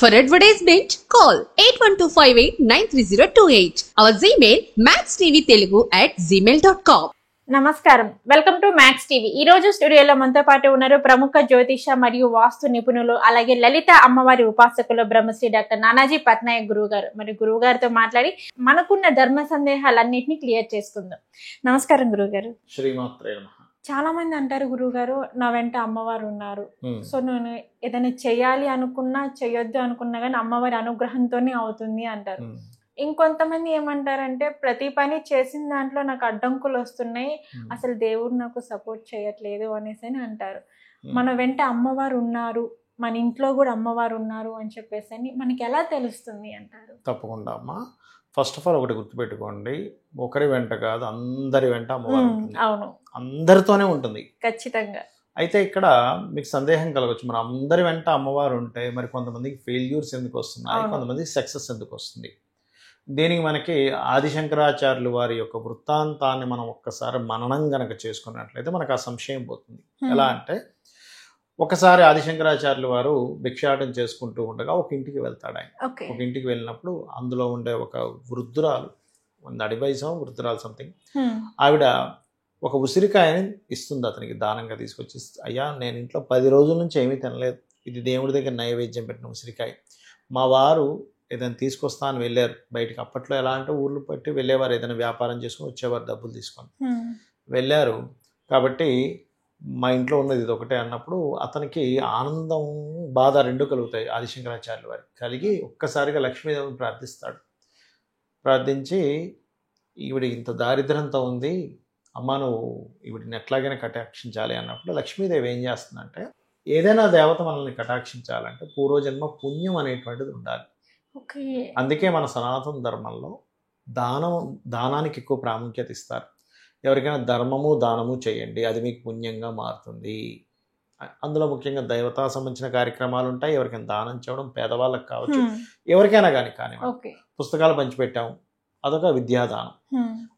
For advertisement, call 8125893028. Our Gmail maxtvtelugu@gmail.com. నమస్కారం, welcome to max TV. ఈ రోజు స్టూడియోలో మనతో పాటు ఉన్నారు ప్రముఖ జ్యోతిష మరియు వాస్తు నిపుణులు, అలాగే లలిత అమ్మవారి ఉపాసకులు బ్రహ్మశ్రీ డాక్టర్ నానాజీ పట్నాయక్ గురువు గారు. మరి గురువు గారితో మాట్లాడి మనకున్న ధర్మ సందేహాలన్నింటినీ క్లియర్ చేసుకుందాం. నమస్కారం గురువు గారు. శ్రీమాత్రే నమః. చాలా మంది అంటారు గురువు గారు, నా వెంట అమ్మవారు ఉన్నారు, సో నేను ఏదైనా చెయ్యాలి అనుకున్నా చెయ్యొద్దు అనుకున్నా కానీ అమ్మవారి అనుగ్రహంతోనే అవుతుంది అంటారు. ఇంకొంతమంది ఏమంటారంటే ప్రతి పని చేసిన దాంట్లో నాకు అడ్డంకులు వస్తున్నాయి, అసలు దేవుడు నాకు సపోర్ట్ చేయట్లేదు అనేసి అని అంటారు. మన వెంట అమ్మవారు ఉన్నారు, మన ఇంట్లో కూడా అమ్మవారు ఉన్నారు అని చెప్పేసి అని మనకి ఎలా తెలుస్తుంది అంటారు? తప్పకుండా అమ్మా. ఫస్ట్ ఆఫ్ ఆల్ ఒకటి గుర్తుపెట్టుకోండి, ఒకరి వెంట కాదు అందరి వెంట అమ్మవారు ఉంటుంది. అవును, అందరితోనే ఉంటుంది ఖచ్చితంగా. అయితే ఇక్కడ మీకు సందేహం కలగచ్చు, మరి అందరి వెంట అమ్మవారు ఉంటే మరి కొంతమందికి ఫెయిల్యూర్స్ ఎందుకు వస్తున్నాయి, కొంతమందికి సక్సెస్ ఎందుకు వస్తుంది? దీనికి మనకి ఆదిశంకరాచార్యులు వారి యొక్క వృత్తాంతాన్ని మనం ఒక్కసారి మననం గనక చేసుకున్నట్లయితే మనకు ఆ సంశయం పోతుంది. ఎలా అంటే, ఒకసారి ఆదిశంకరాచార్యులు వారు భిక్షాటన చేసుకుంటూ ఉండగా ఒక ఇంటికి వెళ్తాడు ఆయన. ఒక ఇంటికి వెళ్ళినప్పుడు అందులో ఉండే ఒక వృద్ధురాలు, 125 వృద్ధురాలు సంథింగ్, ఆవిడ ఒక ఉసిరికాయని ఇస్తుంది అతనికి దానంగా తీసుకొచ్చి. అయ్యా, నేను ఇంట్లో 10 రోజుల నుంచి ఏమీ తినలేదు, ఇది దేవుడి దగ్గర నైవేద్యం పెట్టిన ఉసిరికాయ, మా వారు ఏదైనా తీసుకొస్తా అని వెళ్ళారు బయటకు. అప్పట్లో ఎలా అంటే ఊర్లు పట్టి వెళ్ళేవారు, ఏదైనా వ్యాపారం చేసుకుని వచ్చేవారు డబ్బులు తీసుకొని వెళ్ళారు. కాబట్టి మా ఇంట్లో ఉన్నది ఇది ఒకటే అన్నప్పుడు అతనికి ఆనందం బాధ రెండు కలుగుతాయి. ఆదిశంకరాచార్యుల వారికి కలిగి ఒక్కసారిగా లక్ష్మీదేవిని ప్రార్థిస్తాడు. ప్రార్థించి, ఈవిడ ఇంత దారిద్ర్యంతో ఉంది అమ్మ, నువ్వు ఈవిడిని ఎట్లాగైనా కటాక్షించాలి అన్నప్పుడు లక్ష్మీదేవి ఏం చేస్తుందంటే, ఏదైనా దేవత మనల్ని కటాక్షించాలంటే పూర్వజన్మ పుణ్యం అనేటువంటిది ఉండాలి. అందుకే మన సనాతన ధర్మంలో దానానికి ఎక్కువ ప్రాముఖ్యత ఇస్తారు. ఎవరికైనా ధర్మము దానము చేయండి, అది మీకు పుణ్యంగా మారుతుంది. అందులో ముఖ్యంగా దైవతా సంబంధించిన కార్యక్రమాలు ఉంటాయి. ఎవరికైనా దానం చేయడం, పేదవాళ్ళకి కావచ్చు, ఎవరికైనా కానీ పుస్తకాలు పంచిపెట్టాము, అదొక విద్యాదానం.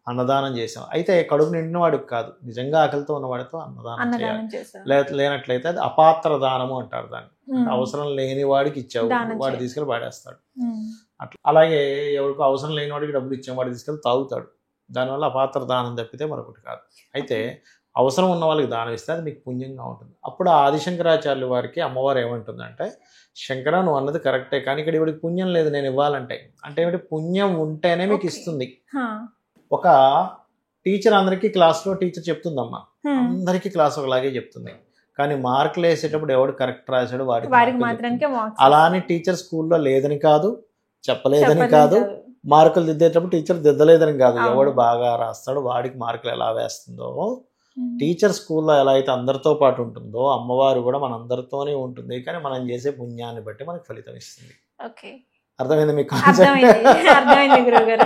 అన్నదానం చేసాం, అయితే కడుపు నిండిన వాడికి కాదు, నిజంగా ఆకలితో ఉన్నవాడితో అన్నదానం చేయాలి. లేనట్లయితే అది అపాత్ర దానము అంటారు దాన్ని. అవసరం లేని వాడికి ఇచ్చావు, వాడు తీసుకెళ్ళి పాడేస్తాడు. అట్లా అలాగే ఎవరికి అవసరం లేని వాడికి డబ్బులు ఇచ్చాము, వాడు తీసుకెళ్ళి తాగుతాడు. దానివల్ల అపాత్ర దానం తప్పితే మరొకటి కాదు. అయితే అవసరం ఉన్న వాళ్ళకి దానం ఇస్తే అది మీకు పుణ్యంగా ఉంటుంది. అప్పుడు ఆదిశంకరాచార్యుల వారికి అమ్మవారు ఏమంటుందంటే, శంకర నువ్వు అన్నది కరెక్టే, కానీ ఇక్కడ ఇవిడికి పుణ్యం లేదు నేను ఇవ్వాలంటే. అంటే ఏమిటి, పుణ్యం ఉంటేనే మీకు ఇస్తుంది. ఒక టీచర్ అందరికీ క్లాస్లో టీచర్ చెప్తుందమ్మా, అందరికీ క్లాస్ ఒకలాగే చెప్తుంది, కానీ మార్కులు వేసేటప్పుడు ఎవడు కరెక్ట్ రాశాడు వాడికి. అలా అని టీచర్ స్కూల్లో లేదని కాదు, చెప్పలేదని కాదు, మార్కులు దిద్దేటప్పుడు టీచర్ దిద్దలేదని కాదు, ఎవడు బాగా రాస్తాడు వాడికి మార్కులు ఎలా వేస్తుందో, టీచర్ స్కూల్లో ఎలా అయితే అందరితో పాటు ఉంటుందో అమ్మవారు కూడా మన అందరితోనే ఉంటుంది, కానీ మనం చేసే పుణ్యాన్ని బట్టి మనకు ఫలితం ఇస్తుంది. అర్థమైంది మీకు? అర్థమైంది గురువుగారు.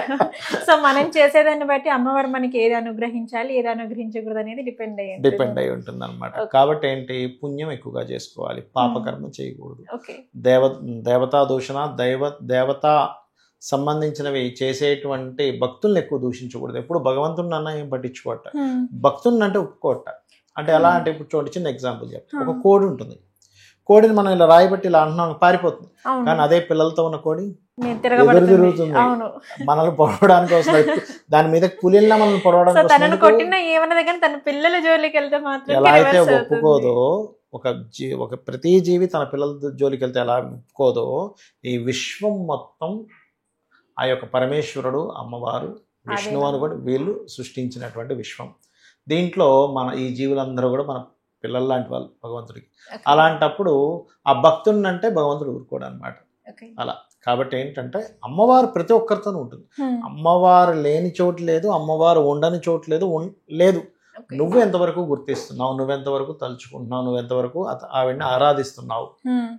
సో మనం చేసేదాన్ని బట్టి అమ్మవారు మనకి ఏది అనుగ్రహించాలి, ఏది అనుగ్రహించకూడదు అనేది డిపెండ్ అయి ఉంటుంది అనమాట. కాబట్టి ఏంటి, పుణ్యం ఎక్కువగా చేసుకోవాలి, పాపకర్మ చేయకూడదు. దేవతా దూషణ, దేవతా సంబంధించినవి చేసేటువంటి భక్తుల్ని ఎక్కువ దూషించకూడదు. ఎప్పుడు భగవంతుడిని అన్న ఏం పట్టించుకోట, భక్తుడిని అంటే ఒప్పుకోట. అంటే ఎలా అంటే, ఇప్పుడు చూడండి చిన్న ఎగ్జాంపుల్ చెప్తాను. ఒక కోడి ఉంటుంది, కోడిని మనం ఇలా రాయిబట్టి ఇలా అంటున్నాం పారిపోతుంది, కానీ అదే పిల్లలతో ఉన్న కోడి ఎదురు తిరుగుతుంది, మనల్ని పొడవడానికి వస్తుంది. దాని మీద పులిలా మనల్ని పొడవడానికి ఎలా అయితే ఒప్పుకోదో, ఒక ప్రతి జీవి తన పిల్లల జోలికి వెళ్తే ఎలా ఒప్పుకోదో, ఈ విశ్వం మొత్తం ఆ యొక్క పరమేశ్వరుడు, అమ్మవారు, విష్ణువు అనుకోండి, వీళ్ళు సృష్టించినటువంటి విశ్వం. దీంట్లో మన ఈ జీవులందరూ కూడా మన పిల్లలు లాంటి వాళ్ళు భగవంతుడికి. అలాంటప్పుడు ఆ భక్తుడిని అంటే భగవంతుడు ఊరుకోడు అనమాట. అలా కాబట్టి ఏంటంటే, అమ్మవారు ప్రతి ఒక్కరితోనూ ఉంటుంది. అమ్మవారు లేని చోటు లేదు, అమ్మవారు ఉండని చోటు లేదు. నువ్వు ఎంతవరకు గుర్తిస్తున్నావు, నువ్వెంతవరకు తలుచుకుంటున్నావు, నువ్వెంతవరకు ఆవిడని ఆరాధిస్తున్నావు,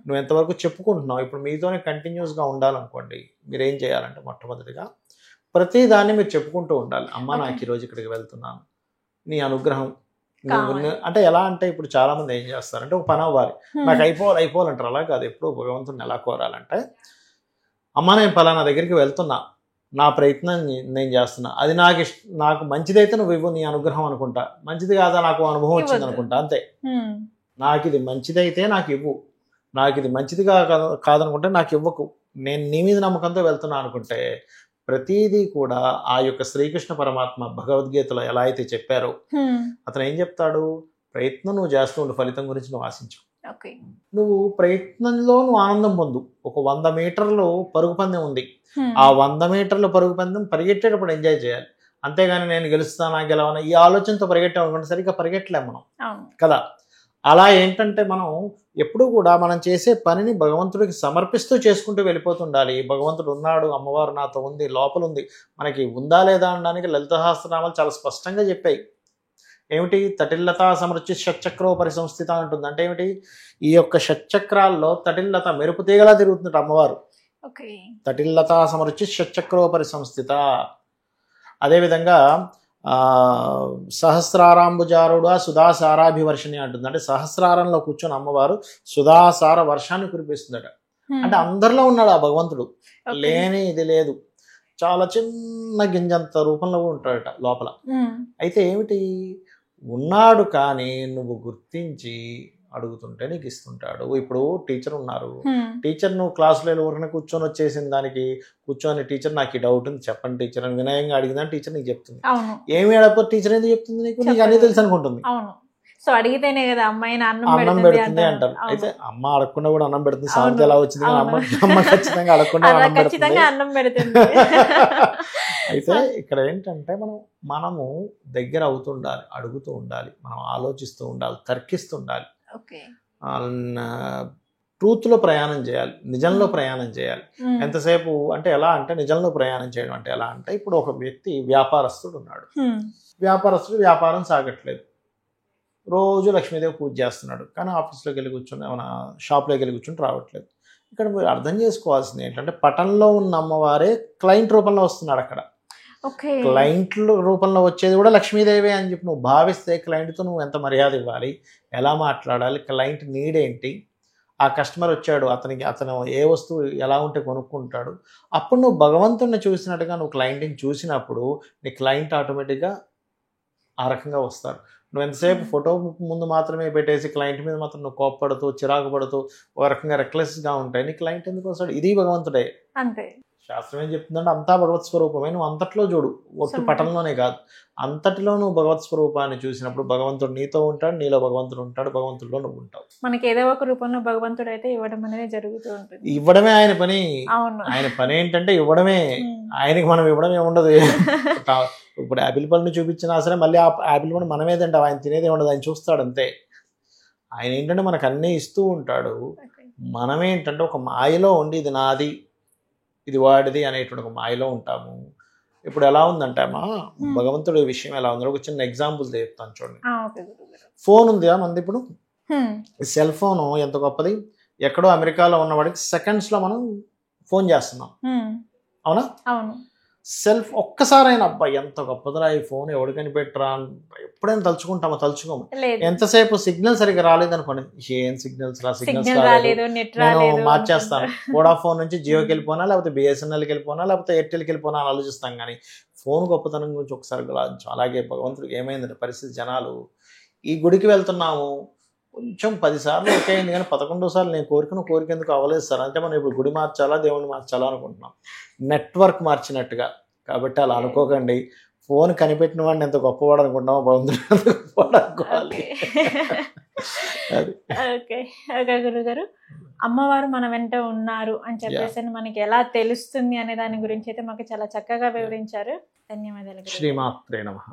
నువ్వెంతవరకు చెప్పుకుంటున్నావు. ఇప్పుడు మీతోనే కంటిన్యూస్గా ఉండాలనుకోండి, మీరేం చేయాలంటే, మొట్టమొదటిగా ప్రతి దాన్ని మీరు చెప్పుకుంటూ ఉండాలి. అమ్మ నాకు ఈరోజు ఇక్కడికి వెళ్తున్నాను, నీ అనుగ్రహం. అంటే ఎలా అంటే, ఇప్పుడు చాలా మంది ఏం చేస్తారంటే, ఒక పని అవ్వాలి, నాకు అయిపోవాలంటారు. అలా కాదు. ఎప్పుడు భగవంతుని ఎలా కోరాలంటే, అమ్మ నేను పలానా దగ్గరికి వెళ్తున్నా, నా ప్రయత్నం నేను చేస్తున్నా, అది నాకు మంచిదైతే నువ్వు ఇవ్వు, నీ అనుగ్రహం అనుకుంటా, మంచిది కాదా నాకు అనుభవం వచ్చింది అనుకుంటా, అంతే. నాకు ఇది మంచిదైతే నాకు ఇవ్వు, నాకు ఇది మంచిదిగా కాదనుకుంటే నాకు ఇవ్వకు, నేను నీ మీద నమ్మకంతో వెళ్తున్నా అనుకుంటే ప్రతిదీ కూడా ఆ యొక్క శ్రీకృష్ణ పరమాత్మ భగవద్గీతలో ఎలా అయితే చెప్పారో అతను ఏం చెప్తాడు, ప్రయత్నం నువ్వు చేస్తూ ఉండు, ఫలితం గురించి నువ్వు ఆశించు. నువ్వు ప్రయత్నంలో నువ్వు ఆనందం పొందు. ఒక 100 మీటర్లు పరుగు పందెం ఉంది, ఆ 100 మీటర్ల పరుగు పందెం పరిగెట్టేటప్పుడు ఎంజాయ్ చేయాలి. అంతేగాని నేను గెలుస్తానా గెలవనా ఈ ఆలోచనతో పరిగెట్టాం అనుకుంటే సరిగ్గా పరిగెట్టలేము మనం కదా. అలా ఏంటంటే మనం ఎప్పుడు కూడా మనం చేసే పనిని భగవంతుడికి సమర్పిస్తూ చేసుకుంటూ వెళ్ళిపోతుండాలి. భగవంతుడు ఉన్నాడు, అమ్మవారు నాతో ఉంది, లోపల ఉంది. మనకి ఉందా లేదా అనడానికి లలిత సహస్రనామాలు చాలా స్పష్టంగా చెప్పాయి. ఏమిటి, తటిల్లత సమృచి షట్చక్రోపరి సంస్థిత అంటుంది. అంటే ఏమిటి, ఈ యొక్క షట్చక్రాల్లో తటిల్లత మెరుపు తీగలా తిరుగుతుంది అమ్మవారు. తటిల్లత సమృచి షట్చక్రోపరి సంస్థిత. అదేవిధంగా సహస్రారాంబుజారుడా సుధాసారాభివర్షిణి అంటుంది. అంటే సహస్రారంలో కూర్చొని అమ్మవారు సుధాసార వర్షాన్ని కురిపిస్తుందట. అంటే అందరిలో ఉన్నాడు ఆ భగవంతుడు, లేని ఇది లేదు. చాలా చిన్న గింజంత రూపంలో ఉంటాడట లోపల. అయితే ఏమిటి, ఉన్నాడు కానీ నువ్వు గుర్తించి అడుగుతుంటే నీకు ఇస్తుంటాడు. ఇప్పుడు టీచర్ ఉన్నారు, టీచర్ నువ్వు క్లాసులో ఊరిని కూర్చొని వచ్చేసిన దానికి కూర్చొని టీచర్ నాకు ఈ డౌట్ ఉంది చెప్పండి టీచర్ అని వినయంగా అడిగిందని టీచర్ నీకు చెప్తుంది. ఏమి అడగకపోతే టీచర్ ఎందుకు చెప్తుంది నీకు, నీకు అన్నీ తెలుసు అనుకుంటుంది. సో అడిగితేనే కదా అమ్మాయిని అన్నం పెడుతుంది అంటారు. అయితే అమ్మ అడగకుండా కూడా అన్నం పెడుతుంది. సామెత ఎలా వచ్చింది, అమ్మ ఖచ్చితంగా అడగకుండా అన్నం పెడుతుంది. అయితే ఇక్కడ ఏంటంటే మనము దగ్గర అవుతుండాలి, అడుగుతూ ఉండాలి, మనం ఆలోచిస్తూ ఉండాలి, తర్కిస్తూ ఉండాలి, ట్రూత్ లో ప్రయాణం చేయాలి, నిజంలో ప్రయాణం చేయాలి. ఎంతసేపు అంటే ఎలా అంటే నిజంలో ప్రయాణం చేయడం అంటే ఎలా అంటే, ఇప్పుడు ఒక వ్యక్తి వ్యాపారస్తుడు ఉన్నాడు, వ్యాపారస్తుడు వ్యాపారం సాగట్లేదు, రోజు లక్ష్మీదేవి పూజ చేస్తున్నాడు, కానీ ఆఫీస్లోకి వెళ్ళి కూర్చొని మన షాప్లోకి వెళ్ళి కూర్చొని రావట్లేదు. ఇక్కడ మీరు అర్థం చేసుకోవాల్సింది ఏంటంటే, పటంలో ఉన్న అమ్మవారే క్లయింట్ రూపంలో వస్తున్నాడు. అక్కడ క్లయింట్ రూపంలో వచ్చేది కూడా లక్ష్మీదేవి అని చెప్పి నువ్వు భావిస్తే క్లయింట్తో నువ్వు ఎంత మర్యాద ఇవ్వాలి, ఎలా మాట్లాడాలి, క్లయింట్ నీడ్ ఏంటి, ఆ కస్టమర్ వచ్చాడు అతను ఏ వస్తువు ఎలా ఉంటే కొనుక్కుంటాడు, అప్పుడు నువ్వు భగవంతుడిని చూసినట్టుగా నువ్వు క్లయింట్ని చూసినప్పుడు నీ క్లయింట్ ఆటోమేటిక్గా ఆ రకంగా వస్తారు. నువ్వు ఎంతసేపు ఫోటో ముందు మాత్రమే పెట్టేసి క్లయింట్ మీద మాత్రం నువ్వు కోప్పడుతూ చిరాకు పడుతూ ఒక రకంగా రెక్లెస్గా ఉంటాయి, నీ క్లయింట్ ఎందుకు వస్తాడు? ఇది భగవంతుడే. అంతే, శాస్త్రం ఏం చెప్తుందంటే అంతా భగవత్ స్వరూపమే. నువ్వు అంతట్లో చూడు, ఒట్టి పటంలోనే కాదు, అంతటిలో నువ్వు భగవత్ స్వరూపాన్ని చూసినప్పుడు భగవంతుడు నీతో ఉంటాడు, నీలో భగవంతుడు ఉంటాడు, భగవంతుడిలో నువ్వు ఉంటావు. మనకి ఏదో ఒక రూపంలో భగవంతుడు అయితే ఇవ్వడం అనేది జరుగుతూ ఉంటుంది. ఇవ్వడమే ఆయన పని. ఆయన పని ఏంటంటే ఇవ్వడమే. ఆయనకి మనం ఇవ్వడం ఏముండదు. ఇప్పుడు యాపిల్ పళ్ళని చూపించినా సరే మళ్ళీ ఆ యాపిల్ పళ్ళు మనమే తింటాం, ఆయన తినేది ఉండదు, ఆయన చూస్తాడు అంతే. ఆయన ఏంటంటే మనకు అన్నీ ఇస్తూ ఉంటాడు. మనమేంటంటే ఒక మాయలో ఉండి ఇది నాది ఇది వాడిది అనేటువంటి ఒక మాయలో ఉంటాము. ఇప్పుడు ఎలా ఉందంటే అమ్మా భగవంతుడి విషయం ఎలా ఉంది, ఒక చిన్న ఎగ్జాంపుల్ చెప్తాను చూడండి. ఫోన్ ఉందా మనది, ఇప్పుడు సెల్ ఫోన్ ఎంత గొప్పది. ఎక్కడో అమెరికాలో ఉన్నవాడికి సెకండ్స్లో మనం ఫోన్ చేస్తున్నాం, అవునా? అవును. సెల్ఫ్ ఒక్కసారైనా అబ్బా ఎంత గొప్పదిరా ఈ ఫోన్, ఎవడు కనిపెట్టరా ఎప్పుడైనా తలుచుకుంటామో తలుచుకోము. ఎంతసేపు సిగ్నల్ సరిగ్గా రాలేదనుకోండి, ఏం సిగ్నల్స్ రా, సిగ్నల్స్ రాలేదు, నేను మార్చేస్తాను, వోడాఫోన్ నుంచి జియోకి వెళ్ళిపోనా, లేకపోతే బిఎస్ఎన్ఎల్కి వెళ్ళిపోనా, లేకపోతే ఎయిర్టెల్కి వెళ్ళిపోనా అని ఆలోచిస్తాం. కానీ ఫోన్ గొప్పతనం గురించి ఒకసారి అలాగే భగవంతుడికి ఏమైందంటే పరిస్థితి, జనాలు ఈ గుడికి వెళ్తున్నాము కొంచెం 10 సార్లు ఓకే అయింది, కానీ 11వ సార్లు నేను కోరిక ఎందుకు అవ్వలేదు సార్ అంటే మనం ఇప్పుడు గుడి మార్చాలా దేవుడిని మార్చాలా అనుకుంటున్నాం, నెట్వర్క్ మార్చినట్టుగా. కాబట్టి అలా అనుకోకండి, ఫోన్ కనిపెట్టిన వాడిని ఎంత గొప్పవాడు అనుకుంటున్నామో భగవంతుడు ఎంత గొప్పవాడు అనుకోవాలి. ఓకే గురుగారు, అమ్మవారు మన వెంట ఉన్నారు అని చెప్పేసి మనకి ఎలా తెలుస్తుంది అనే దాని గురించి అయితే మాకు చాలా చక్కగా వివరించారు. ధన్యవాదాలు. శ్రీమాత్రే నమః.